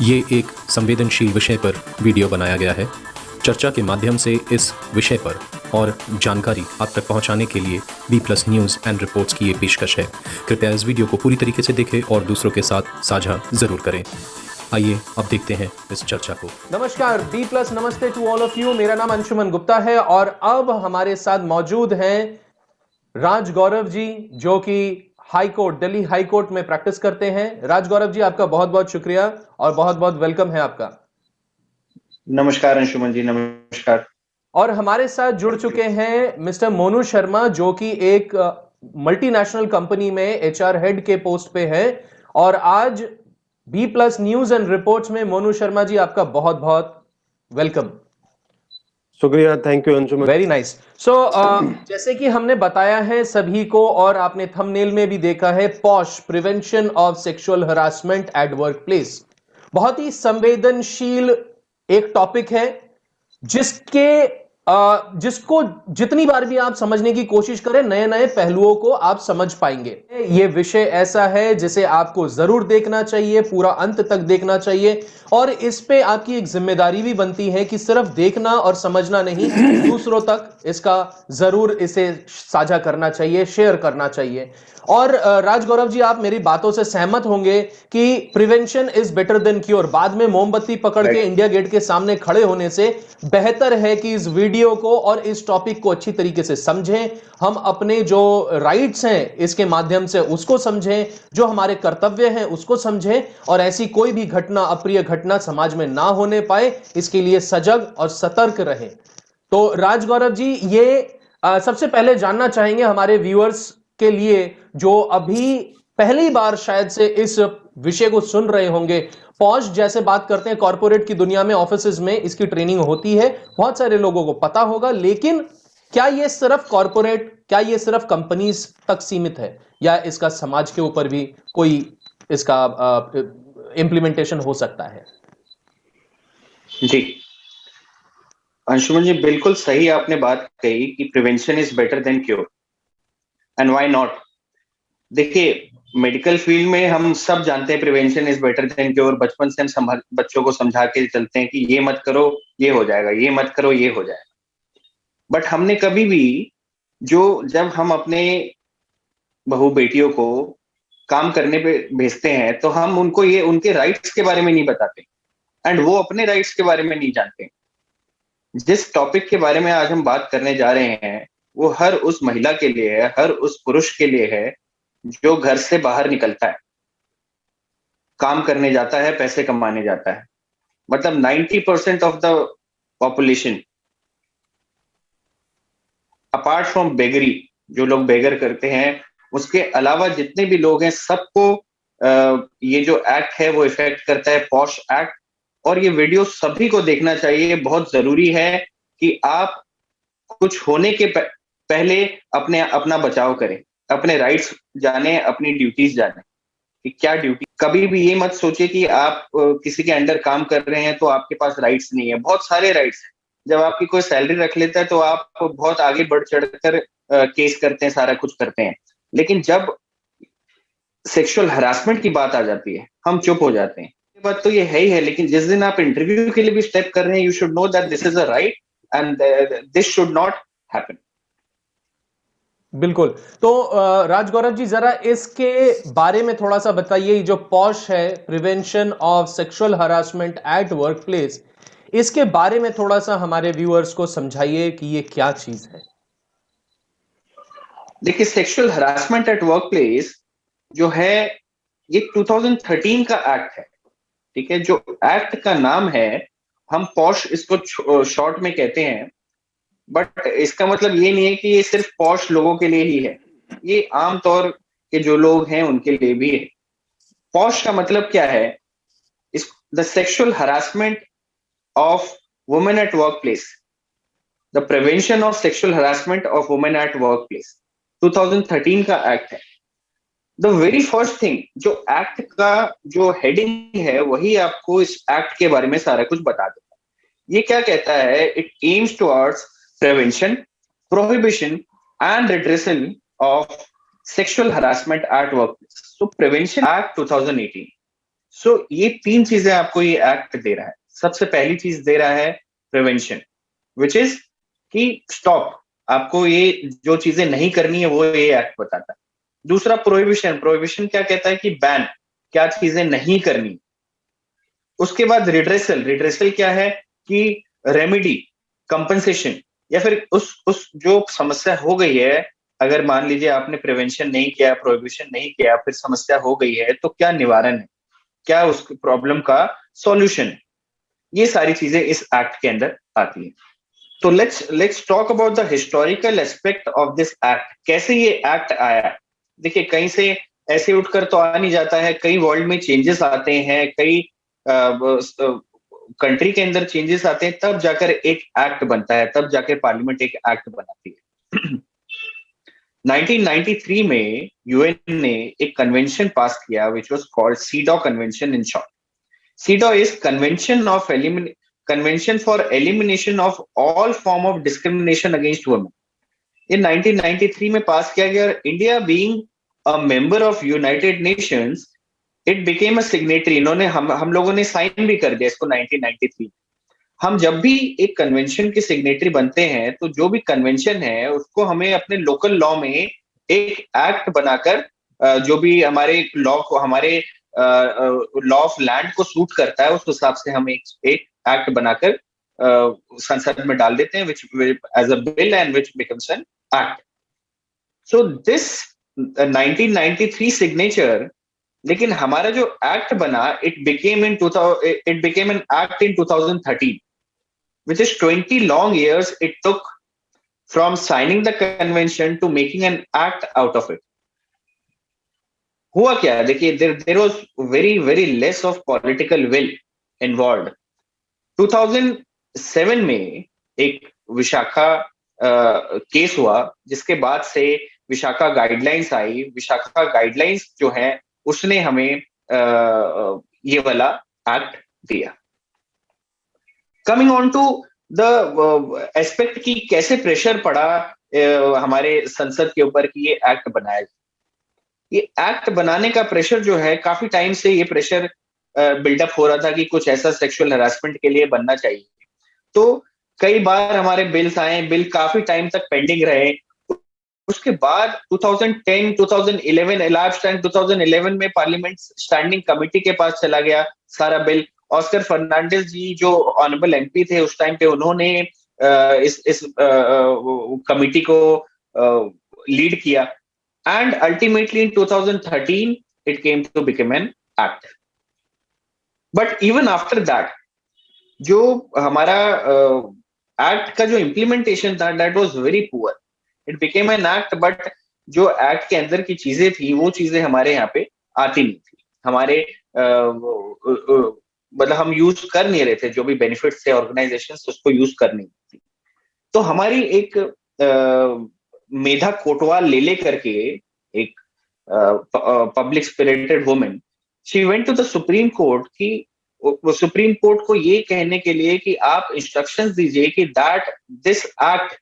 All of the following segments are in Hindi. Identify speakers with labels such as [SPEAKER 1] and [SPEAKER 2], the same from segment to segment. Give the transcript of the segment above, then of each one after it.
[SPEAKER 1] ये एक संवेदनशील विषय पर वीडियो बनाया गया है। चर्चा के माध्यम से इस विषय पर और जानकारी आप तक पहुंचाने के लिए B+ न्यूज़ एंड रिपोर्ट्स की ये पेशकश है। कृपया इस वीडियो को पूरी तरीके से देखें और दूसरों के साथ साझा ज़रूर करें। आइए अब देखते हैं इस चर्चा को।
[SPEAKER 2] नमस्कार, B+ नमस्ते टू ऑल ऑफ यू। मेरा नाम अंशुमन गुप्ता है और अब हमारे साथ मौजूद हैं राज गौरव जी, जो कि high court, Delhi high court में प्रैक्टिस करते हैं। राज गौरव जी, आपका बहुत बहुत शुक्रिया और बहुत बहुत वेलकम है आपका।
[SPEAKER 3] नमस्कार अंशुमन जी, नमस्कार।
[SPEAKER 2] और हमारे साथ जुड़ चुके हैं मिस्टर मोनू शर्मा, जो कि एक मल्टीनेशनल कंपनी में HR हेड के पोस्ट पे है। और आज B+ न्यूज एंड रिपोर्ट्स में मोनू शर्मा जी, आपका बहुत बहुत वेलकम।
[SPEAKER 4] शुक्रिया, thank you Anshuman.
[SPEAKER 2] Very nice. So जैसे कि हमने बताया है सभी को और आपने थंबनेल में भी देखा है, posh prevention of sexual harassment at work place बहुत ही संवेदनशील एक टॉपिक है, जिसको जितनी बार भी आप समझने की कोशिश करें, नए नए पहलुओं को आप समझ पाएंगे। यह विषय ऐसा है जिसे आपको जरूर देखना चाहिए, पूरा अंत तक देखना चाहिए। और इस पे आपकी एक जिम्मेदारी भी बनती है कि सिर्फ देखना और समझना नहीं, दूसरों तक इसका जरूर इसे साझा करना चाहिए, शेयर करना चाहिए। और राज गौरव जी, आप मेरी बातों से सहमत होंगे कि prevention is better than cure. बाद में मोमबत्ती पकड़ के इंडिया गेट के सामने खड़े होने से बेहतर है कि इस वीडियो को और इस टॉपिक को अच्छी तरीके से समझें, हम अपने जो राइट्स हैं इसके माध्यम से उसको समझें, जो हमारे कर्तव्य हैं उसको समझें, और ऐसी कोई भी घटना, अप्रिय घटना समाज में ना होने पाए, इसके लिए सजग और सतर्क रहें। तो राज गौरव जी, ये सबसे पहले जानना चाहेंगे हमारे व्यूअर्स के लिए, जो अभी पहली बार शायद से इस विषय को सुन रहे होंगे। पॉश जैसे बात करते हैं, कॉर्पोरेट की दुनिया में, ऑफिसेज में इसकी ट्रेनिंग होती है, बहुत सारे लोगों को पता होगा। लेकिन क्या यह सिर्फ कॉर्पोरेट, क्या यह सिर्फ कंपनीज तक सीमित है, या इसका समाज के ऊपर भी कोई इसका इंप्लीमेंटेशन हो सकता है?
[SPEAKER 3] जी अंशुमन जी, बिल्कुल सही आपने बात कही कि prevention is better than cure. And why not? देखिए, मेडिकल फील्ड में हम सब जानते हैं prevention is better than cure. बचपन से हम बच्चों को समझा के चलते हैं कि ये मत करो ये हो जाएगा, ये मत करो ये हो जाएगा। बट हमने कभी भी, जब हम अपने बहू बेटियों को काम करने पे भेजते हैं, तो हम उनको ये उनके राइट्स के बारे में नहीं बताते, एंड वो अपने राइट्स के बारे में नहीं जानते। जिस टॉपिक के बारे में आज हम बात करने जा रहे हैं, वो हर उस महिला के लिए है, हर उस पुरुष के लिए है जो घर से बाहर निकलता है, काम करने जाता है, पैसे कमाने जाता है। मतलब 90% of the population, apart from beggary, जो लोग बेगर करते हैं, उसके अलावा जितने भी लोग हैं, सबको ये जो एक्ट है वो इफेक्ट करता है, पॉश एक्ट। और ये वीडियो सभी को देखना चाहिए। बहुत जरूरी है कि आप कुछ होने के पहले अपना बचाव करें, अपने राइट्स जाने, अपनी ड्यूटीज जाने कि क्या ड्यूटी। कभी भी ये मत सोचिए कि आप किसी के अंडर काम कर रहे हैं तो आपके पास राइट्स नहीं है। बहुत सारे राइट्स हैं। जब आपकी कोई सैलरी रख लेता है तो आप बहुत आगे बढ़ चढ़कर केस करते हैं, सारा कुछ करते हैं। लेकिन जब सेक्सुअल हरासमेंट की बात आ जाती है, हम चुप हो जाते हैं। ये बात तो ये है ही है, लेकिन जिस दिन आप इंटरव्यू के लिए भी स्टेप कर रहे हैं, you should know that this is a right and this should not happen.
[SPEAKER 2] बिल्कुल। तो राज गौरव जी, जरा इसके बारे में थोड़ा सा बताइए। जो पॉश है, prevention of sexual harassment at work place, इसके बारे में थोड़ा सा हमारे व्यूअर्स को समझाइए कि ये क्या चीज है।
[SPEAKER 3] देखिए, sexual harassment at work place जो है, ये 2013 का एक्ट है। ठीक है, जो एक्ट का नाम है, हम पॉश इसको शॉर्ट में कहते हैं, बट इसका मतलब ये नहीं है कि ये सिर्फ पॉश लोगों के लिए ही है। ये आमतौर के जो लोग हैं उनके लिए भी है। पॉश का मतलब क्या है? The sexual harassment of women at work place, the prevention of sexual harassment of women at work place, 2013 का एक्ट है। द वेरी फर्स्ट थिंग, जो एक्ट का जो हेडिंग है, वही आपको इस एक्ट के बारे में सारा कुछ बता देता है। ये क्या कहता है? It aims towards prevention, prohibition and redressal of sexual harassment at workplace. So Prevention Act 2018, सो ये 3 चीजें आपको ये एक्ट दे रहा है। सबसे पहली चीज दे रहा है प्रिवेंशन, विच इज कि स्टॉप, आपको ये जो चीजें नहीं करनी है वो ये एक्ट बताता है। दूसरा प्रोहिबिशन, प्रोहिबिशन क्या कहता है कि बैन, क्या चीजें नहीं करनी। उसके बाद रिड्रेसल, रिड्रेसल क्या है कि रेमेडी, कंपनसेशन, या फिर उस जो समस्या हो गई है, अगर मान लीजिए आपने प्रिवेंशन नहीं किया, प्रोहिबिशन नहीं किया, फिर समस्या हो गई है, तो क्या निवारण है, क्या उस प्रॉब्लम का सॉल्यूशन है। ये सारी चीजें इस एक्ट के अंदर आती है। तो let's talk about the historical aspect of this act. कैसे ये एक्ट आया? देखिए, कहीं से ऐसे उठकर तो आ नहीं जाता है, कई वर्ल्ड में चेंजेस आते हैं, कई कंट्री के अंदर चेंजेस आते हैं, तब जाकर एक एक्ट बनता है, तब जाकर पार्लियामेंट एक एक्ट बनाती है। 1993 में यूएन ने एक कन्वेंशन पास किया which was called CEDAW convention in short. CEDAW is convention for elimination of all form of discrimination against women. ये 1993 में पास किया गया। India being a member of United Nations, it became a signatory. इन्होंने हम लोगों ने साइन भी कर दिया इसको 1993। हम जब भी एक कन्वेंशन के सिग्नेटरी बनते हैं तो जो भी कन्वेंशन है उसको हमें अपने लोकल लॉ में एक एक्ट बनाकर, जो भी हमारे लॉ को, हमारे लॉ ऑफ लैंड को सूट करता है, उस हिसाब से हम एक एक्ट बनाकर संसद में डाल देते हैं, which as a bill and which becomes an act. So this 1993 signature, लेकिन हमारा जो एक्ट बना, it became an act in 2013, which is 20 long years it took from signing the convention to making an act out of it. हुआ क्या? देखिए, there was very less of political will involved. 2007 में एक विशाखा केस हुआ, जिसके बाद से विशाखा गाइडलाइंस आई। विशाखा गाइडलाइंस जो है उसने हमें ये वाला एक्ट दिया। Coming on to the aspect की कैसे प्रेशर पड़ा हमारे संसद के ऊपर कि ये एक्ट बनाया जाए। ये एक्ट बनाने का प्रेशर जो है, काफी टाइम से ये प्रेशर बिल्डअप हो रहा था कि कुछ ऐसा सेक्सुअल हरासमेंट के लिए बनना चाहिए। तो कई बार हमारे बिल्स आए, बिल काफी टाइम तक पेंडिंग रहे। उसके बाद 2010, 2011, लास्ट टाइम 2011 में पार्लियामेंट स्टैंडिंग कमेटी के पास चला गया सारा बिल। ऑस्कर फर्नांडिस जी जो ऑनरेबल एमपी थे उस टाइम पे, उन्होंने इस कमेटी को लीड किया, and ultimately in 2013 it came to become an act. But even after that, जो हमारा एक्ट का जो इम्प्लीमेंटेशन था, that was very poor. It became an act, but जो एक्ट के अंदर की चीजें थी वो चीजें हमारे यहाँ पे आती नहीं थी। हमारे मतलब हम यूज कर नहीं रहे थे, जो भी बेनिफिट्स थे ऑर्गेनाइजेशन उसको यूज कर नहीं थी। तो हमारी एक मेधा कोटवाल ले करके, एक public spirited women, she went to the supreme court की सुप्रीम कोर्ट को ये कहने के लिए कि आप इंस्ट्रक्शंस दीजिए कि that this act,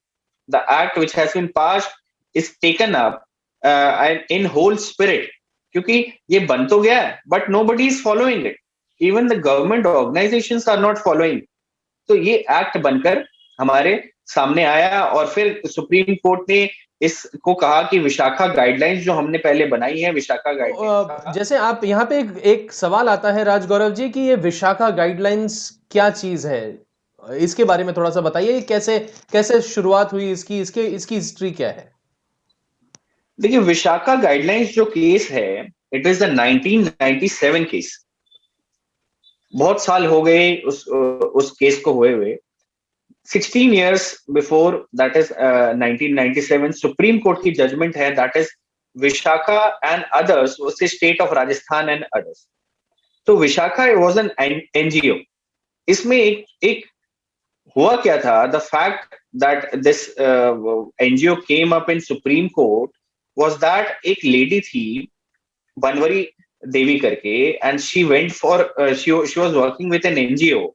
[SPEAKER 3] the act which has been passed is taken up in whole spirit, क्योंकि ये बन तो गया है but nobody is following it, even the government organisations are not following. तो ये एक्ट बनकर हमारे सामने आया और फिर सुप्रीम कोर्ट ने इसको कहा कि विशाखा गाइडलाइंस जो हमने पहले बनाई है, विशाखा गाइडलाइंस।
[SPEAKER 2] जैसे आप यहाँ पे एक सवाल आता है राजगौरव जी कि ये विशाखा गाइडलाइंस क्या चीज है, इसके बारे में थोड़ा सा बताइए। कैसे शुरुआत हुई इसकी हिस्ट्री क्या है?
[SPEAKER 3] देखिए, विशाखा गाइडलाइंस जो केस है, इट इज द 1997 केस। बहुत साल हो गए उस केस को हुए 16 years before, that is 1997, supreme court की जजमेंट है, that is Vishakha and others, उससे state of Rajasthan and others. तो विशाखा वाज एन एनजीओ। इसमें एक हुआ क्या था, the fact that this NGO came up in supreme court was that एक लेडी थी बनवरी देवी करके, and she went for she was working with an NGO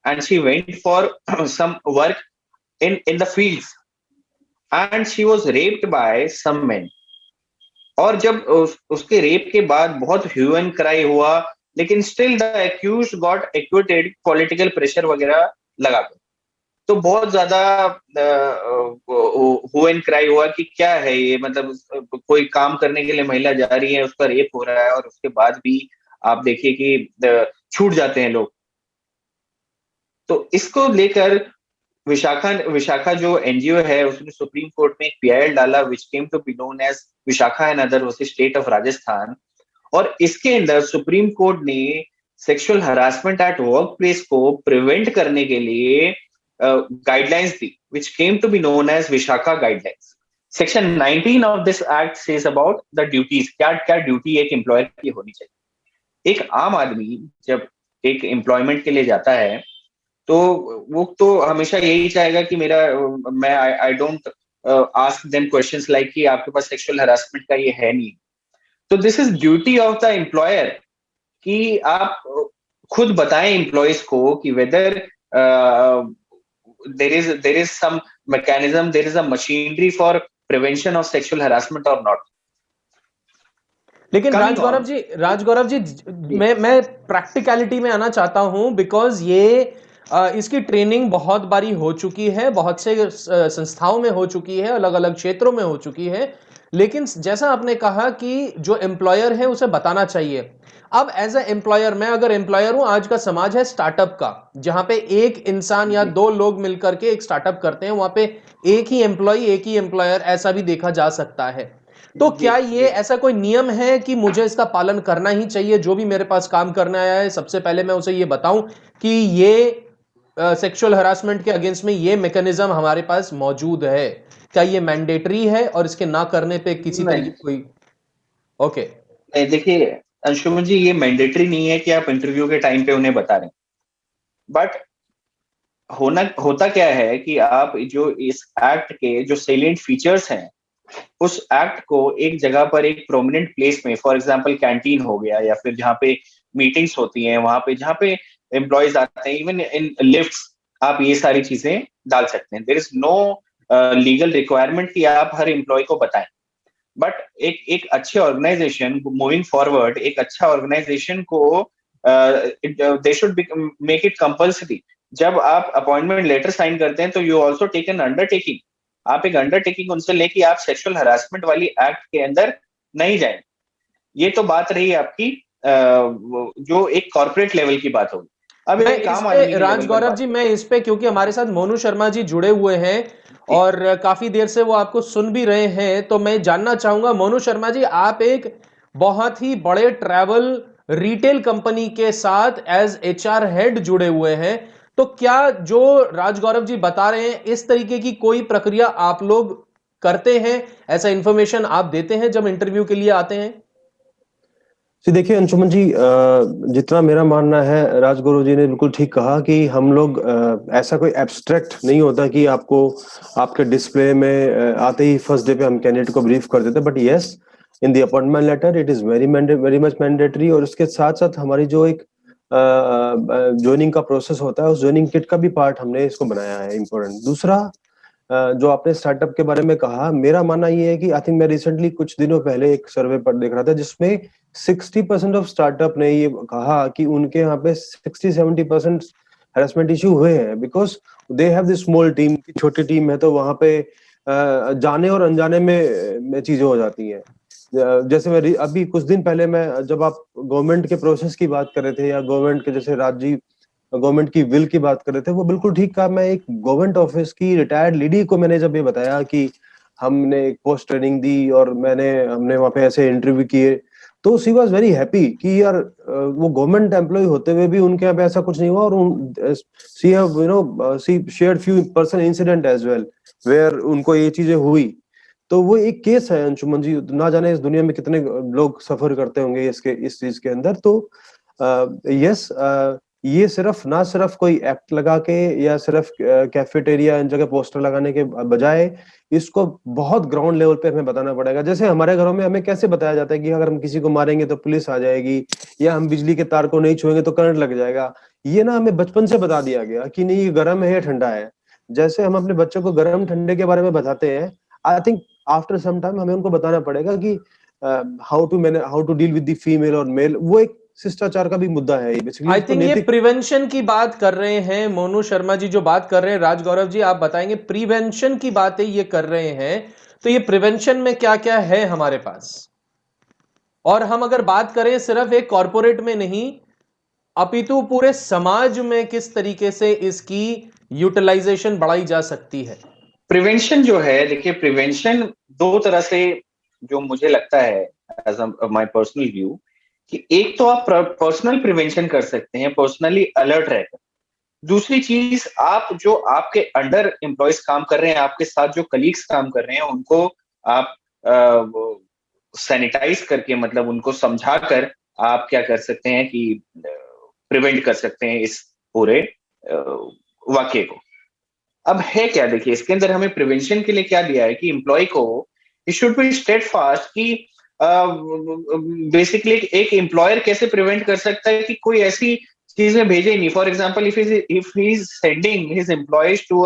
[SPEAKER 3] and she went for some work in the fields, and she was raped by some men. और जब उसके रेप के बाद बहुत ह्यू एंड क्राई हुआ, लेकिन still the accused got acquitted political pressure वगैरह लगा कर। तो बहुत ज्यादा हु एंड क्राई हुआ कि क्या है ये, मतलब कोई काम करने के लिए महिला जा रही है, उसका रेप हो रहा है, और उसके बाद भी आप देखिए कि छूट जाते हैं लोग। तो इसको लेकर विशाखा विशाखा जो एनजीओ है, उसने सुप्रीम कोर्ट में एक पीआईएल डाला which came to be known as Vishakha and other versus state of Rajasthan. और इसके अंदर सुप्रीम कोर्ट ने sexual harassment at work place को प्रिवेंट करने के लिए गाइडलाइंस दी which came to be known as Vishakha guidelines. Section 19 of this act says about the duties, क्या क्या ड्यूटी एक एम्प्लॉयर की होनी चाहिए। एक आम आदमी जब एक एम्प्लॉयमेंट के लिए जाता है तो वो तो हमेशा यही चाहेगा कि मैं I don't ask them questions like कि आपके पास सेक्सुअल हरासमेंट का ये है नहीं। तो this is duty of the employer कि आप खुद बताएं एम्प्लॉयज को कि weather there is some mechanism, there is a machinery for prevention of sexual harassment or not.
[SPEAKER 2] लेकिन राजगौरव जी मैं प्रैक्टिकलिटी में आना चाहता हूं, बिकॉज ये इसकी ट्रेनिंग बहुत बारी हो चुकी है, बहुत से संस्थाओं में हो चुकी है, अलग अलग क्षेत्रों में हो चुकी है, लेकिन जैसा आपने कहा कि जो एम्प्लॉयर है उसे बताना चाहिए। अब एज ए एम्प्लॉयर, मैं अगर एम्प्लॉयर हूं, आज का समाज है स्टार्टअप का, जहां पे एक इंसान या दो लोग मिलकर के एक स्टार्टअप करते हैं, वहां पे एक ही एम्प्लॉय एक ही एम्प्लॉयर, ऐसा भी देखा जा सकता है। तो क्या ये ऐसा कोई नियम है कि मुझे इसका पालन करना ही चाहिए? जो भी मेरे पास काम करने आया है, सबसे पहले मैं उसे ये बताऊं कि ये सेक्सुअल हरासमेंट के अगेंस्ट में ये मैकेनिज्म हमारे पास मौजूद है। क्या ये मैंडेटरी है और इसके ना करने पे किसी तरह की कोई ओके?
[SPEAKER 3] देखिए अंशुमन जी, ये मैंडेटरी नहीं है कि आप इंटरव्यू के टाइम पे उन्हें बता रहे हैं, बट होता क्या है कि आप जो इस एक्ट के जो सेलिएंट फीचर्स हैं, उस एक्ट को एक जगह पर एक प्रोमिनेंट प्लेस में, फॉर एग्जांपल कैंटीन हो गया, या फिर जहाँ पे मीटिंग्स होती हैं, वहां पे जहाँ पे एम्प्लॉयज आते हैं, इवन इन लिफ्ट्स, आप ये सारी चीजें डाल सकते हैं। There is no legal requirement कि आप हर एम्प्लॉय को बताएं। बट एक अच्छे ऑर्गेनाइजेशन मूविंग फॉरवर्ड, एक अच्छा ऑर्गेनाइजेशन को they should make it compulsory. जब आप अपॉइंटमेंट लेटर साइन करते हैं तो you also take an undertaking, आप एक अंडरटेकिंग उनसे लेके आप सेक्सुअल हरासमेंट वाली एक्ट के अंदर नहीं जाए। ये तो बात रही आपकी जो एक कॉर्पोरेट लेवल की बात होगी। अब एक आम आदमी
[SPEAKER 2] राजगौरव जी, मैं इस पे, क्योंकि हमारे साथ मोनू शर्मा जी जुड़े हुए हैं और काफी देर से वो आपको सुन भी रहे हैं, तो मैं जानना चाहूंगा मोनू शर्मा जी, आप एक बहुत ही बड़े ट्रैवल रिटेल कंपनी के साथ एज एचआर हेड जुड़े हुए हैं, तो क्या जो राजगौरव जी बता रहे हैं इस तरीके की कोई प्रक्रिया आप लोग करते हैं? ऐसा इंफॉर्मेशन आप देते हैं जब इंटरव्यू के लिए आते हैं?
[SPEAKER 4] जी देखिए अंशुमन जी, जितना मेरा मानना है, राजगुरु जी ने बिल्कुल ठीक कहा कि हम लोग ऐसा कोई एब्स्ट्रैक्ट नहीं होता कि आपको आपके डिस्प्ले में आते ही फर्स्ट डे पे हम कैंडिडेट को ब्रीफ कर देते, but yes, in the appointment letter it is very much mandatory. और उसके साथ साथ हमारी जो एक ज्वाइनिंग का प्रोसेस होता है, उस ज्वाइनिंग किट का भी पार्ट हमने इसको बनाया है इम्पोर्टेंट। दूसरा, जो आपने स्टार्टअप के बारे में कहा, मेरा मानना ये है कि आई थिंक मैं रिसेंटली कुछ दिनों पहले एक सर्वे पर देख रहा था जिसमें 60% ऑफ स्टार्टअप ने ये कहा कि उनके यहाँ पे 60-70% हैरेसमेंट इश्यू हुए हैं, because they have this small team, छोटी टीम है, तो वहां पे जाने और अनजाने में चीजें हो जाती हैं। जैसे मैं अभी कुछ दिन पहले, मैं जब आप गवर्नमेंट के प्रोसेस की बात कर रहे थे या गवर्नमेंट के, जैसे राजीव गवर्नमेंट की विल की बात कर रहे थे, वो बिल्कुल ठीक कहा। मैं एक गवर्नमेंट ऑफिस की रिटायर्ड लेडी को मैंने जब ये बताया कि हमने एक पोस्ट ट्रेनिंग दी और हमने वहां पे ऐसे इंटरव्यू किए, तो शी वाज वेरी हैप्पी कि यार वो गवर्नमेंट एम्प्लॉय होते हुए भी उनके यहाँ पे ऐसा कुछ नहीं हुआ। और she have she shared few personal incident as well where उनको ये चीजें हुई। तो वो एक केस है अंशुमन जी, ना जाने इस दुनिया में कितने लोग सफर करते होंगे इस चीज के अंदर। तो यस, ये ना सिर्फ कोई एक्ट लगा के या सिर्फ कैफेटेरिया इन जगह पोस्टर लगाने के बजाय इसको बहुत ग्राउंड लेवल पे हमें बताना पड़ेगा। जैसे हमारे घरों में हमें कैसे बताया जाता है कि अगर हम किसी को मारेंगे तो पुलिस आ जाएगी, या हम बिजली के तार को नहीं छुएंगे तो करंट लग जाएगा। ये ना हमें बचपन से बता दिया गया कि नहीं, ये गर्म है या ठंडा है। जैसे हम अपने बच्चों को गर्म ठंडे के बारे में बताते हैं, I think after some time हमें उनको बताना पड़ेगा कि how to deal with the female और मेल। वो एक शिष्टाचार का भी मुद्दा है ये बेसिकली।
[SPEAKER 2] आई थिंक ये प्रिवेंशन की बात कर रहे हैं मोनू शर्मा जी, जो बात कर रहे हैं। राजगौरव जी आप बताएंगे, प्रिवेंशन की बातें ये कर रहे हैं, तो ये प्रिवेंशन में क्या क्या है हमारे पास? और हम अगर बात करें सिर्फ एक कॉरपोरेट में नहीं, अपितु पूरे समाज में किस तरीके से इसकी यूटिलाइजेशन बढ़ाई जा सकती है?
[SPEAKER 3] प्रिवेंशन जो है, देखिए प्रिवेंशन दो तरह से, जो मुझे लगता है एज माय पर्सनल व्यू, कि एक तो आप पर्सनल प्रिवेंशन कर सकते हैं, पर्सनली अलर्ट रहकर। दूसरी चीज, आप जो आपके अंडर एम्प्लॉयज काम कर रहे हैं, आपके साथ जो कलीग्स काम कर रहे हैं, उनको आप सैनिटाइज करके, मतलब उनको समझाकर आप क्या कर सकते हैं कि प्रिवेंट कर सकते हैं इस पूरे वाक्य को। अब है क्या, देखिए इसके अंदर हमें प्रिवेंशन के लिए क्या दिया है कि एम्प्लॉय को इट शुड बी स्टेडफास्ट कि बेसिकली एक एम्प्लॉयर कैसे प्रिवेंट कर सकता है कि कोई ऐसी चीजें भेजे नहीं। For example, if he is sending his employees to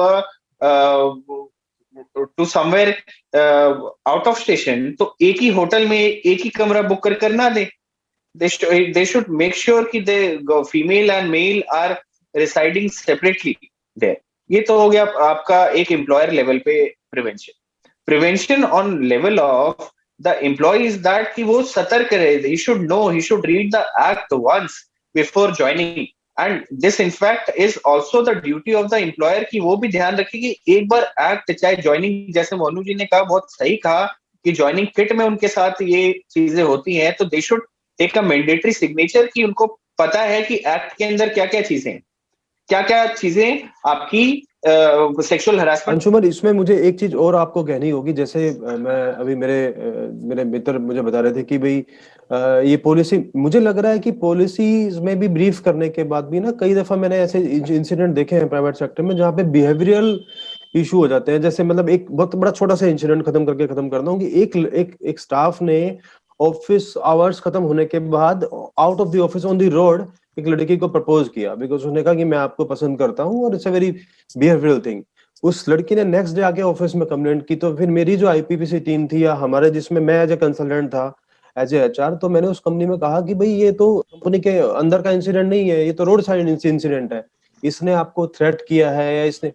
[SPEAKER 3] somewhere out of station, तो एक ही होटल में एक ही कमरा बुक कर ना दे। they should make sure कि the female and male are residing separately there। ये तो हो गया आपका एक एम्प्लॉयर लेवल पे prevention. Prevention on level of the employee is that कि वो सतर्क रहे, he should know, he should read the act once before joining, and this in fact is also the duty of the employer कि वो भी ध्यान रखे कि एक बार एक्ट, चाहे ज्वाइनिंग, जैसे मोनू जी ने कहा, बहुत सही कहा कि ज्वाइनिंग किट में उनके साथ ये चीजें होती हैं, तो they should take a mandatory signature कि उनको पता है कि एक्ट के अंदर क्या क्या चीजें आपकी सेक्सुअल हरासमेंट।
[SPEAKER 4] अंशुमन, इसमें मुझे एक चीज और आपको कहनी होगी। जैसे मैं अभी मेरे मित्र मुझे बता रहे थे कि भाई ये पॉलिसी, मुझे लग रहा है कि पॉलिसीज में भी ब्रीफ करने के बाद भी ना, कई दफा मैंने ऐसे इंसिडेंट देखे हैं प्राइवेट सेक्टर में जहाँ पे बिहेवियरल इशू हो जाते हैं। जैसे मतलब एक बहुत बड़ा छोटा सा इंसिडेंट खत्म करता हूँ कि एक स्टाफ ने ऑफिस आवर्स खत्म होने के बाद out of the office on the road एक लड़की को प्रपोज किया, बिकॉज उसने कहा कि मैं आपको पसंद करता हूँ और it's a very behavioural thing. उस लड़की ने नेक्स्ट डे आके ऑफिस में कंप्लेंट की, तो फिर मेरी जो आईपीपीसी टीम थी, या हमारे जिसमें मैं एज ए कंसल्टेंट था, एज ए एचआर, तो मैंने उस कंपनी में कहा कि भाई ये तो कंपनी के अंदर का इंसिडेंट नहीं है, ये तो रोड साइड इंसिडेंट है। इसने आपको थ्रेट किया है या इसने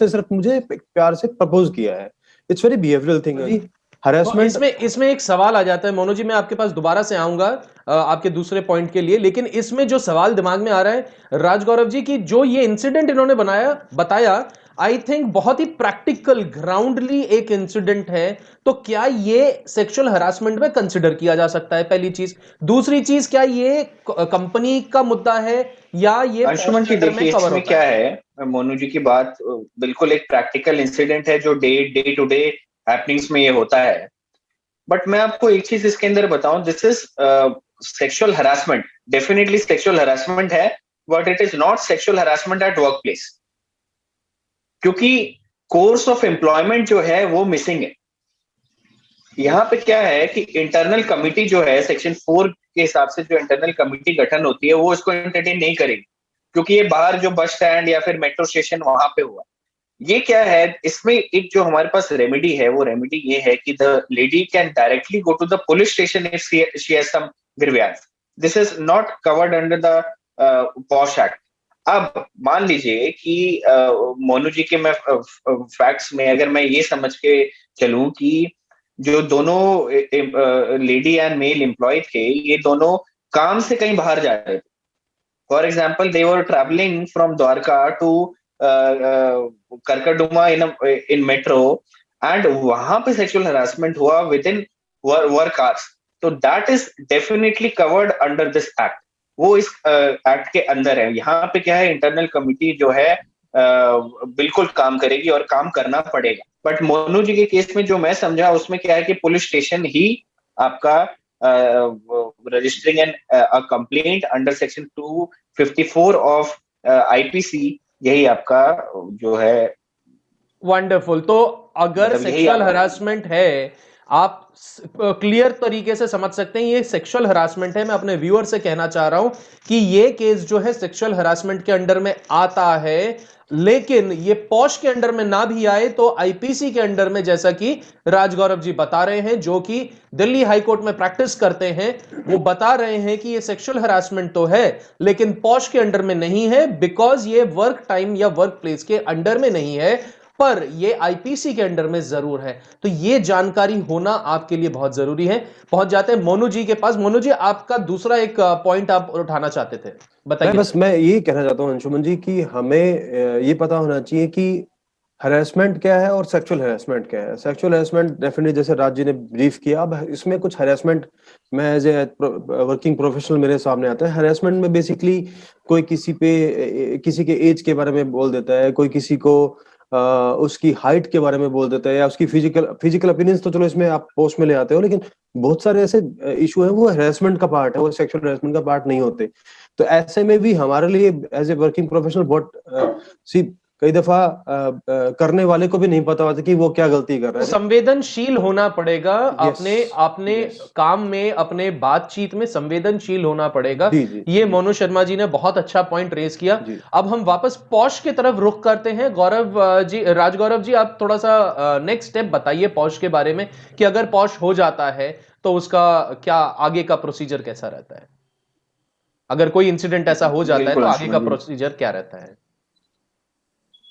[SPEAKER 4] सिर्फ मुझे प्यार से प्रपोज किया है। It's very behavioural thing. Harassment,
[SPEAKER 2] तो इसमें एक सवाल आ जाता है मोनू जी, मैं आपके पास दोबारा से आऊंगा आपके दूसरे पॉइंट के लिए, लेकिन इसमें जो सवाल दिमाग में आ रहा है राजगौरव जी की, जो ये इंसिडेंट इन्होंने बताया, आई थिंक बहुत ही प्रैक्टिकल ग्राउंडली एक इंसिडेंट है, तो क्या ये सेक्सुअल हरासमेंट में कंसिडर किया जा सकता है? पहली चीज। दूसरी चीज, क्या ये कंपनी का मुद्दा है या ये
[SPEAKER 3] अंशुमन जी देखिए इसमें क्या है, मोनू जी की बात बिल्कुल एक प्रैक्टिकल इंसिडेंट है जो डे टू डे हैपनिंग्स में ये होता है। बट मैं आपको एक चीज इसके अंदर बताऊं, this is sexual harassment, definitely sexual harassment है, but it is not sexual harassment at work place, क्योंकि कोर्स ऑफ एम्प्लॉयमेंट जो है वो मिसिंग है। यहाँ पे क्या है कि इंटरनल कमिटी जो है, सेक्शन 4 के हिसाब से जो इंटरनल कमिटी गठन होती है, वो इसको एंटरटेन नहीं करेगी, क्योंकि ये बाहर जो बस स्टैंड या फिर मेट्रो स्टेशन वहां पे हुआ। ये क्या है, इसमें एक जो हमारे पास रेमेडी है, वो रेमेडी ये है कि the lady can directly go to the police station if she has some grievance. This is not covered under the POSH act. अब मान लीजिए कि मोनू जी के मैं फैक्ट्स में अगर मैं ये समझ के चलूं कि जो दोनों लेडी एंड मेल एम्प्लॉय थे, ये दोनों काम से कहीं बाहर जा रहे थे। For example, they were travelling from Dwarka to Karkardooma in metro, and वहां पे सेक्सुअल हरासमेंट हुआ विद इन वर्क आवर्स, तो that is definitely covered under this act. वो इस एक्ट के अंदर है। यहाँ पे क्या है, इंटरनल कमिटी जो है बिल्कुल काम करेगी और काम करना पड़ेगा। बट मोनू जी के केस में जो मैं समझा, उसमें क्या है कि पुलिस स्टेशन ही आपका registering an complaint under section 254 of IPC, यही आपका जो है।
[SPEAKER 2] वंडरफुल। तो अगर सेक्सुअल हरासमेंट है, आप क्लियर तरीके से समझ सकते हैं ये सेक्सुअल हरासमेंट है। मैं अपने व्यूअर से कहना चाह रहा हूं कि ये केस जो है सेक्सुअल हरासमेंट के अंडर में आता है, लेकिन ये पॉश के अंडर में ना भी आए तो आईपीसी के अंडर में, जैसा कि राजगौरव जी बता रहे हैं, जो कि दिल्ली हाईकोर्ट में प्रैक्टिस करते हैं, वो बता रहे हैं कि ये सेक्सुअल हरासमेंट तो है लेकिन पॉश के अंडर में नहीं है, बिकॉज ये वर्क टाइम या वर्क प्लेस के अंडर में नहीं है, पर ये आईपीसी के अंडर में जरूर है। तो ये जानकारी होना आपके लिए बहुत जरूरी है। पहुंच जाते हैं मोनू जी के पास। मोनू जी, आपका दूसरा एक पॉइंट आप उठाना चाहते थे, बताइए।
[SPEAKER 4] मैं ये कहना चाहता हूँ अंशुमन जी कि हमें ये पता होना चाहिए कि हरेसमेंट क्या है और सेक्सुअल हरेसमेंट क्या है। सेक्सुअल हरेसमेंट डेफिनेटली जैसे राज जी ने ब्रीफ किया, अब इसमें कुछ हरेसमेंट मैं एज ए वर्किंग प्रोफेशनल मेरे सामने आता है। हरेसमेंट में बेसिकली कोई किसी के एज के बारे में बोल देता है, कोई किसी को उसकी हाइट के बारे में बोल देता है, या उसकी फिजिकल अपीयरेंस तो चलो इसमें आप पोस्ट में ले आते हो, लेकिन बहुत सारे ऐसे इशू है वो हरेसमेंट का पार्ट है, वो सेक्सुअल हरेसमेंट का पार्ट नहीं होते। तो ऐसे में भी हमारे लिए एज ए वर्किंग प्रोफेशनल बहुत कई दफा करने वाले को भी नहीं पता होता कि वो क्या गलती कर रहा है।
[SPEAKER 2] संवेदनशील होना पड़ेगा।
[SPEAKER 4] Yes,
[SPEAKER 2] आपने
[SPEAKER 4] yes.
[SPEAKER 2] काम में, अपने बातचीत में संवेदनशील होना पड़ेगा।
[SPEAKER 4] जी,
[SPEAKER 2] ये मोनू शर्मा जी ने बहुत अच्छा पॉइंट रेज किया।
[SPEAKER 4] जी।
[SPEAKER 2] अब हम वापस पॉश की तरफ रुख करते हैं। गौरव जी, राजगौरव जी, आप थोड़ा सा नेक्स्ट स्टेप बताइए पॉश के बारे में, कि अगर पॉश हो जाता है तो उसका क्या आगे का प्रोसीजर कैसा रहता है? अगर कोई इंसिडेंट ऐसा हो जाता है
[SPEAKER 3] बिल्कुल
[SPEAKER 2] तो आगे का
[SPEAKER 3] अंशुमन जी।
[SPEAKER 2] प्रोसीजर क्या रहता है?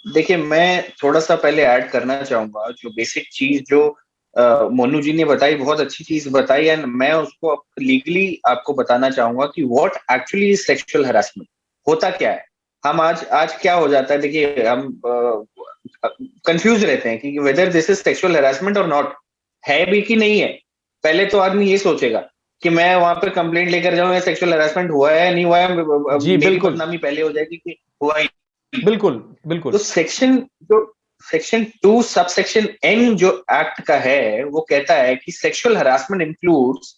[SPEAKER 3] देखिए, मैं थोड़ा सा पहले ऐड करना चाहूंगा, जो बेसिक चीज जो मोनू जी ने बताई, बहुत अच्छी चीज बताई, एंड मैं उसको लीगली आपको बताना चाहूंगा कि what actually is sexual harassment, होता क्या है। हम आज क्या हो जाता है, देखिए हम कंफ्यूज रहते हैं कि whether this is sexual harassment और नॉट, है भी कि नहीं है। पहले तो आदमी ये सोचेगा कि मैं वहां पे कंप्लेंट लेकर जाऊं, या सेक्सुअल हरासमेंट हुआ है नहीं हुआ है,
[SPEAKER 2] जी
[SPEAKER 3] मेरी
[SPEAKER 2] बिल्कुल,
[SPEAKER 3] बदनामी पहले हो जाएगी कि हुआ ही।
[SPEAKER 2] बिल्कुल बिल्कुल।
[SPEAKER 3] तो सेक्शन 2 सबसेक्शन एन जो एक्ट का है, वो कहता है कि sexual harassment includes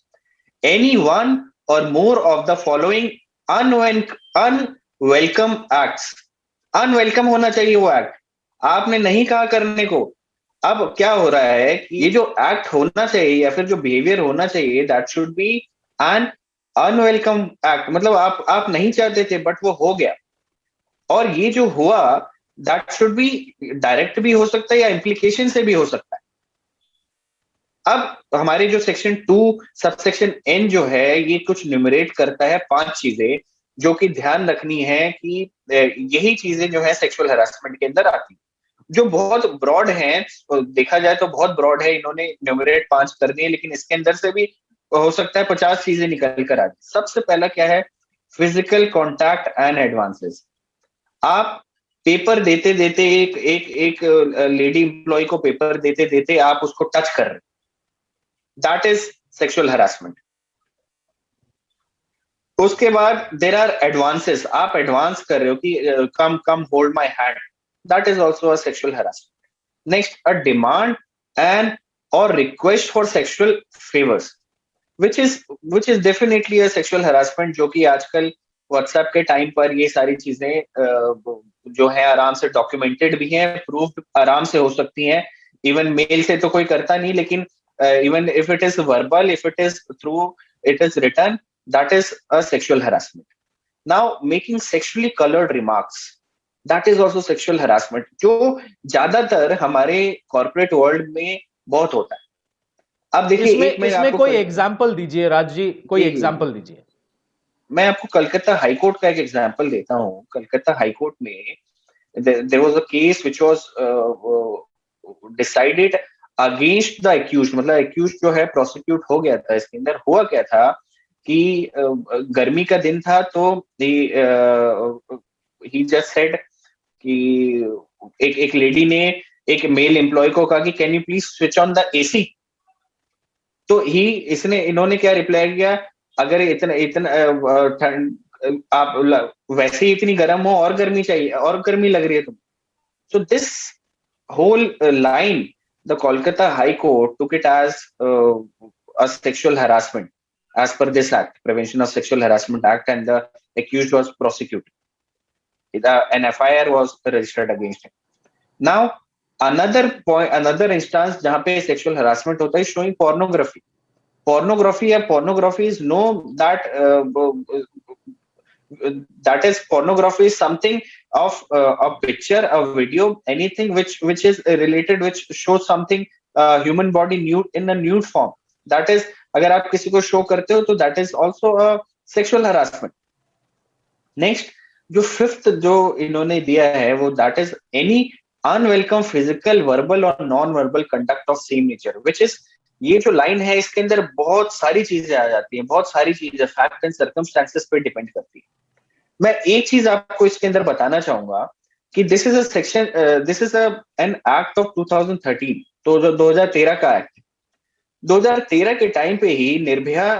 [SPEAKER 3] any one or more of the following unwelcome acts. Unwelcome होना चाहिए वो एक्ट, आपने नहीं कहा करने को। अब क्या हो रहा है कि ये जो एक्ट होना चाहिए या फिर जो बिहेवियर होना चाहिए, that should be an unwelcome act. मतलब आप नहीं चाहते थे बट वो हो गया, और ये जो हुआ दैट शुड बी डायरेक्ट भी हो सकता है या इम्प्लीकेशन से भी हो सकता है। अब हमारे जो सेक्शन 2 सबसेक्शन एन जो है, ये कुछ न्यूमरेट करता है 5 चीजें जो कि ध्यान रखनी है कि यही चीजें जो है सेक्सुअल हरासमेंट के अंदर आती, जो बहुत ब्रॉड है। देखा जाए तो बहुत ब्रॉड है, इन्होंने न्यूमरेट 5 कर दिए, लेकिन इसके अंदर से भी हो सकता है 50 चीजें निकल कर आ जाए। सबसे पहला क्या है, फिजिकल कॉन्टैक्ट एंड एडवांसेस। आप पेपर देते देते एक लेडी एम्प्लॉय को पेपर देते देते आप उसको टच कर रहे, दैट इज सेक्सुअल हरासमेंट। उसके बाद देर आर एडवांसेस, आप एडवांस कर रहे हो कि come hold my hand, that is also a sexual harassment. Next, a demand and or request for sexual favours, which is definitely a sexual harassment, जो कि आजकल व्हाट्सएप के टाइम पर ये सारी चीजें जो है आराम से डॉक्यूमेंटेड भी हैं, प्रूफ आराम से हो सकती हैं। इवन मेल से तो कोई करता नहीं, लेकिन even if it is verbal, if it is through, it is written, that is a sexual harassment. Now making sexually coloured remarks, that is also sexual harassment, जो ज्यादातर हमारे कॉर्पोरेट वर्ल्ड में बहुत होता है। अब देखिए,
[SPEAKER 2] इसमें कोई एग्जाम्पल दीजिए राज जी, कोई एग्जाम्पल दीजिए।
[SPEAKER 3] मैं आपको कलकत्ता हाईकोर्ट का एक एग्जांपल देता हूं। कलकत्ता हाईकोर्ट में there was a case which was decided against the accused, मतलब अक्यूज्ड जो है प्रोसिक्यूट हो गया था। इसके अंदर हुआ क्या था कि गर्मी का दिन था, तो ही जस्ट सेड कि एक लेडी ने एक मेल एम्प्लॉय को कहा कि can you please switch on the AC. तो इन्होंने क्या रिप्लाई किया, अगर इतना इतना ठंड आप वैसे ही इतनी गर्म हो और गर्मी चाहिए और गर्मी लग रही है तुम। So this whole line the Kolkata high court took it as a sexual harassment as per this act, Prevention of Sexual Harassment Act, and the accused was prosecuted. An FIR was registered against him. Now another instance जहां पे सेक्सुअल हरासमेंट होता है, showing pornography. Pornography is know that is pornography is something of a picture, a video, anything which is related, which shows something human body nude in a nude form. That is, अगर आप किसी को शो करते हो तो that is also a sexual harassment. Next, जो फिफ्थ जो इन्होंने दिया है वो that is any unwelcome physical, verbal or non-verbal conduct of same nature, which is, ये जो लाइन है इसके अंदर बहुत सारी चीजें आ जाती हैं, बहुत सारी चीजें फैक्ट एंड सर्कमस्टेंसेस पे डिपेंड करती है. मैं एक चीज आपको इसके अंदर बताना चाहूंगा कि this is a section, this is an act of 2013, तो जो 2013 का एक्ट, 2013 के टाइम पे ही निर्भया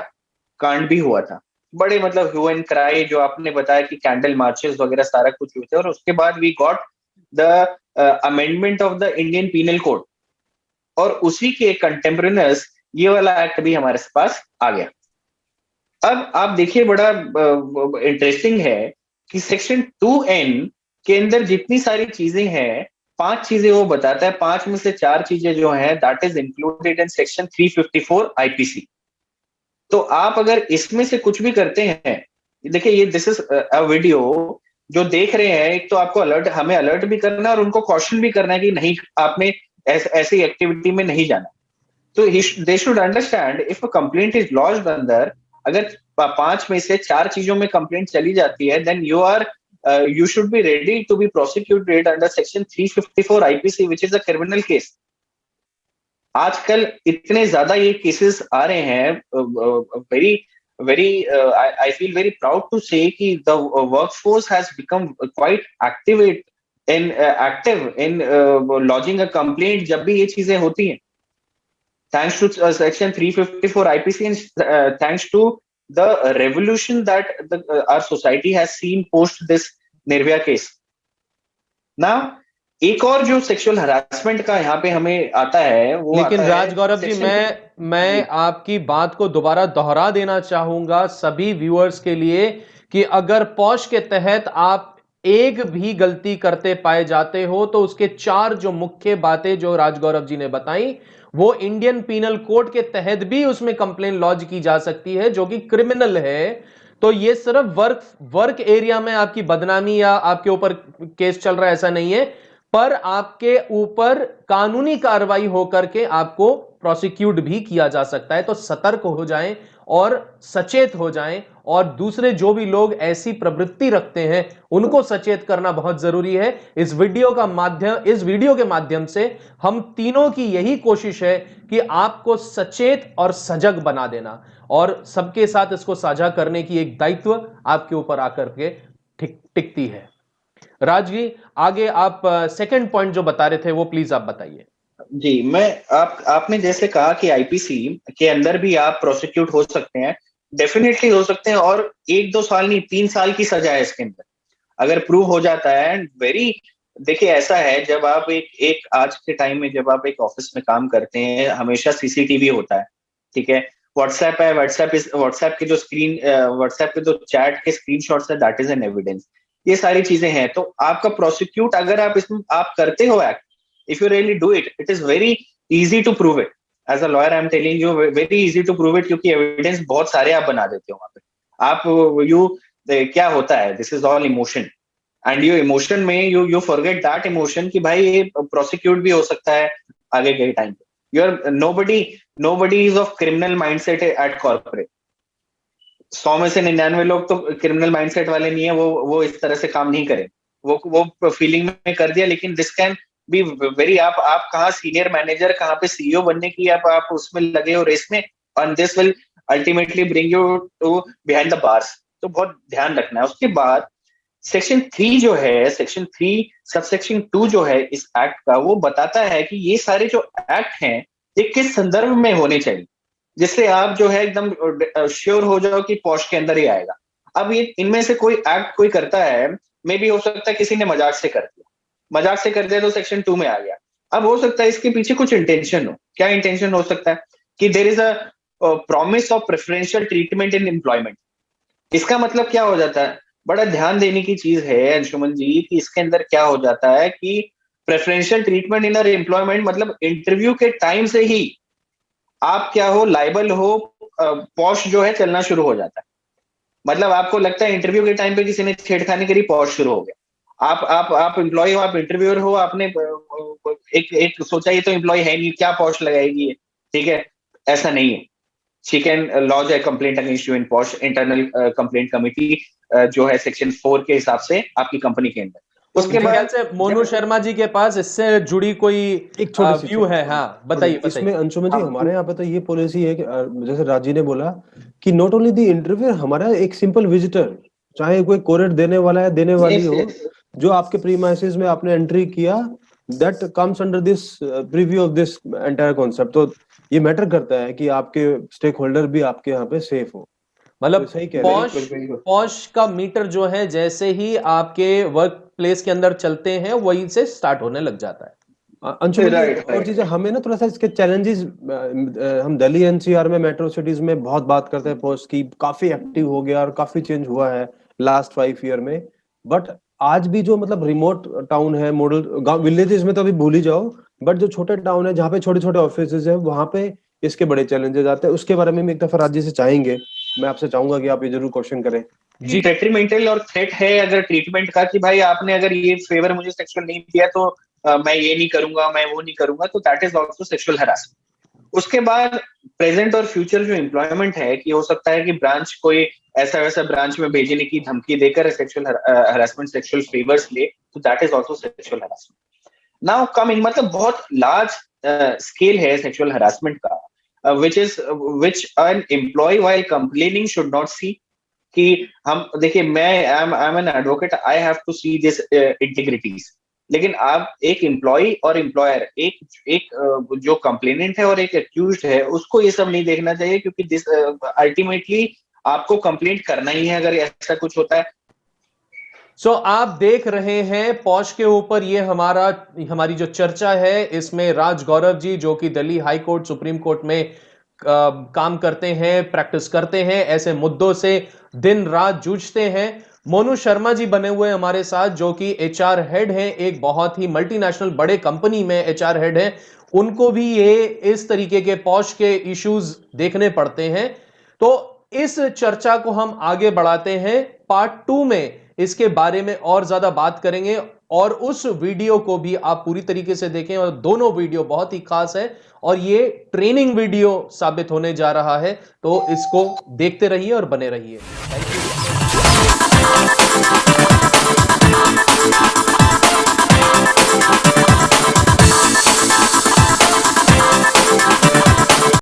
[SPEAKER 3] कांड भी हुआ था. बड़े मतलब ह्यू एंड क्राई, जो आपने बताया कि कैंडल मार्चेस वगैरह सारा कुछ हुए थे, और उसके बाद we got the amendment of the Indian penal code, और उसी के कंटेम्परेनस ये वाला एक्ट भी हमारे पास आ गया. अब आप देखिए, बड़ा इंटरेस्टिंग है कि सेक्शन 2N के अंदर जितनी सारी चीजें हैं, 5 चीजें वो बताता है, 5 में से 4 चीजें जो हैं that is included in section 354 IPC. तो आप अगर इसमें से कुछ भी करते हैं, देखिए ये दिस इज अ वीडियो जो देख रहे हैं, एक तो आपको हमें अलर्ट भी करना है और उनको कॉशन भी करना है कि नहीं, आपने ऐसी एक्टिविटी में नहीं जाना. तो they should understand, if a complaint is lodged अंदर, अगर 5 में से 4 चीजों में कंप्लेंट चली जाती है, then you should be ready to be prosecuted under section 354 IPC, which is a criminal case. आजकल इतने ज्यादा ये केसेस आ रहे हैं, I feel very proud to say कि the workforce has become quite active in lodging a complaint जब भी ये चीजें होती हैं, thanks to section 354 IPC and thanks to the revolution that our society has seen post this Nirbhaya case. Now, एक और जो सेक्सुअल हरासमेंट का यहाँ पे हमें आता है वो,
[SPEAKER 2] लेकिन
[SPEAKER 3] आता
[SPEAKER 2] राज गौरव जी,
[SPEAKER 3] section
[SPEAKER 2] मैं आपकी बात को दोबारा दोहरा देना चाहूंगा सभी व्यूअर्स के लिए कि अगर पॉश के तहत आप एक भी गलती करते पाए जाते हो तो उसके 4 जो मुख्य बातें जो राज गौरव जी ने बताई, वो इंडियन पीनल कोड के तहत भी उसमें कंप्लेन लॉन्च की जा सकती है, जो कि क्रिमिनल है. तो ये सिर्फ वर्क एरिया में आपकी बदनामी या आपके ऊपर केस चल रहा है ऐसा नहीं है, पर आपके ऊपर कानूनी कार्रवाई होकर के आपको प्रोसिक्यूट भी किया जा सकता है. तो सतर्क हो जाएं और सचेत हो जाएं, और दूसरे जो भी लोग ऐसी प्रवृत्ति रखते हैं उनको सचेत करना बहुत जरूरी है. इस वीडियो के माध्यम से हम तीनों की यही कोशिश है कि आपको सचेत और सजग बना देना, और सबके साथ इसको साझा करने की एक दायित्व आपके ऊपर आकर के टिकती है. राज जी, आगे आप सेकंड पॉइंट जो बता रहे थे वो प्लीज आप बताइए.
[SPEAKER 3] जी, आपने जैसे कहा कि आईपीसी के अंदर भी आप प्रोसिक्यूट हो सकते हैं, डेफिनेटली हो सकते हैं, और 1-2 साल नहीं 3 साल की सजा है इसके अंदर अगर प्रूव हो जाता है. देखिए ऐसा है, जब आप एक आज के टाइम में जब आप एक ऑफिस में काम करते हैं, हमेशा सीसीटीवी होता है, ठीक है, व्हाट्सएप है, व्हाट्सएप के जो व्हाट्सएप के जो चैट के स्क्रीनशॉट्स है, दैट इज एन एविडेंस. ये सारी चीजें हैं, तो आपका प्रोसिक्यूट अगर आप इसमें आप करते हो act, if you really do it, it is very easy to prove it. As a lawyer, I am telling you, very easy to prove it, क्योंकि evidence बहुत सारे आप बना देते हो वहां पे. आप क्या होता है, this is all emotion, and you emotion में you forget that emotion कि भाई ये prosecute भी हो सकता है आगे के टाइम पे. Nobody is of criminal mindset at corporate. 100 में से 99 लोग तो क्रिमिनल माइंडसेट वाले नहीं है, वो इस तरह से काम नहीं करें, वो फीलिंग में कर दिया. लेकिन दिस कैन बी वेरी, आप कहाँ सीनियर मैनेजर, कहाँ पे सीईओ बनने की आप उसमें लगे हो रेस में, and this will ultimately bring you to behind the bars. तो बहुत ध्यान रखना है. उसके बाद सेक्शन 3 जो है, सेक्शन 3 सबसेक्शन 2 जो है इस एक्ट का, वो बताता है कि ये सारे जो एक्ट हैं ये किस संदर्भ में होने चाहिए, जिससे आप जो है एकदम श्योर हो जाओ कि पॉश के अंदर ही आएगा. अब ये इनमें से कोई एक्ट कोई करता है, मे भी हो सकता है किसी ने मजाक से कर दिया तो सेक्शन 2 में आ गया. अब हो सकता है इसके पीछे कुछ इंटेंशन हो. क्या इंटेंशन हो सकता है कि there is a promise of preferential treatment in employment. इसका मतलब क्या हो जाता है, बड़ा ध्यान देने की चीज है अंशुमन जी, कि इसके अंदर क्या हो जाता है कि प्रेफरेंशियल ट्रीटमेंट इन एम्प्लॉयमेंट मतलब इंटरव्यू के टाइम से ही आप क्या हो, लाइबल हो, पॉश जो है चलना शुरू हो जाता है। मतलब आपको लगता है इंटरव्यू के टाइम पे किसी ने छेड़खानी करी, पॉश शुरू हो गया। आप एम्प्लॉय हो, आप इंटरव्यूअर हो, आपने एक सोचा ये तो एम्प्लॉय है नहीं, क्या पॉश लगाएगी ये, ठीक है, ऐसा नहीं है। She can launch a complaint against you in posh internal complaint committee जो है सेक्शन 4 के हिसाब से आपकी कंपनी के अंदर। उसके बाद
[SPEAKER 2] से मोनू शर्मा जी के पास इससे जुड़ी कोई
[SPEAKER 4] एक छोटी सी
[SPEAKER 2] व्यू है? हाँ, बताइए।
[SPEAKER 4] इसमें अंशुमन जी हमारे यहाँ पे तो ये पॉलिसी है कि जैसे राजी ने बोला कि नॉट ओनली दी इंटरव्यू, हमारा एक सिंपल विजिटर, चाहे कोई कोरेट देने वाला है देने वाली हो, जो आपके प्रीमाइसेस में आपने एंट्री किया, that comes under this preview of this entire concept. तो ये मैटर करता है कि आपके स्टेक होल्डर भी आपके यहाँ पे सेफ हो।
[SPEAKER 2] मतलब
[SPEAKER 4] तो सही कह रहे हैं।
[SPEAKER 2] पॉश का मीटर जो है जैसे ही आपके वर्क प्लेस के अंदर चलते हैं वहीं से स्टार्ट होने लग जाता है।
[SPEAKER 4] अंशुमन जी, और चीजें हमें ना थोड़ा सा इसके चैलेंजेस, हम दिल्ली एनसीआर में मेट्रो सिटीज में बहुत बात करते हैं पोस्ट की, काफी एक्टिव हो गया और काफी चेंज हुआ है लास्ट 5 ईयर में। बट आज भी जो मतलब रिमोट टाउन है, मॉडल गांव विलेजेस में तो अभी भूल ही जाओ, बट जो छोटे टाउन है जहाँ पे छोटे छोटे ऑफिस है वहां पे इसके बड़े चैलेंजेस आते हैं। उसके बारे में एक दफा राज्य से चाहेंगे, मैं आपसे चाहूंगा कि आप ये जरूर क्वेश्चन करें।
[SPEAKER 3] जी, डेट्रीमेंटल और थ्रेट है अगर ट्रीटमेंट का कि भाई आपने अगर ये फेवर मुझे सेक्सुअल नहीं दिया तो मैं ये नहीं करूंगा, मैं वो नहीं करूंगा, तो that is also sexual harassment. उसके बाद प्रेजेंट और फ्यूचर जो एम्प्लॉयमेंट है कि हो सकता है कि ब्रांच कोई ऐसा वैसा ब्रांच में भेजने की धमकी देकर सेक्सुअल हरासमेंट, सेक्सुअल फेवर्स ले, तो that is also sexual harassment. Now coming, मतलब बहुत लार्ज स्केल है सेक्सुअल हरासमेंट का, which an employee while complaining should not see। कि हम देखिए, मैं I'm an advocate, I have to see this integrities। लेकिन आप एक एम्प्लॉय और एम्प्लॉयर, एक जो कंप्लेनेंट है और एक एक्यूज्ड है, उसको ये सब नहीं देखना चाहिए, क्योंकि दिस अल्टीमेटली आपको कंप्लेंट करना ही है अगर ऐसा कुछ होता है।
[SPEAKER 2] सो आप देख रहे हैं पॉश के ऊपर ये हमारी जो चर्चा है, इसमें राज गौरव जी जो कि Delhi high court, supreme court में काम करते हैं, प्रैक्टिस करते हैं, ऐसे मुद्दों से दिन रात जूझते हैं। मोनू शर्मा जी बने हुए हमारे साथ जो कि एचआर हेड हैं, एक बहुत ही मल्टीनेशनल बड़े कंपनी में एचआर हेड हैं। उनको भी ये इस तरीके के पॉश के इश्यूज देखने पड़ते हैं। तो इस चर्चा को हम आगे बढ़ाते हैं। पार्ट 2 में इसके बारे में और ज्यादा बात करेंगे और उस वीडियो को भी आप पूरी तरीके से देखें। और दोनों वीडियो बहुत ही खास है और ये ट्रेनिंग वीडियो साबित होने जा रहा है, तो इसको देखते रहिए और बने रहिए। Thank you.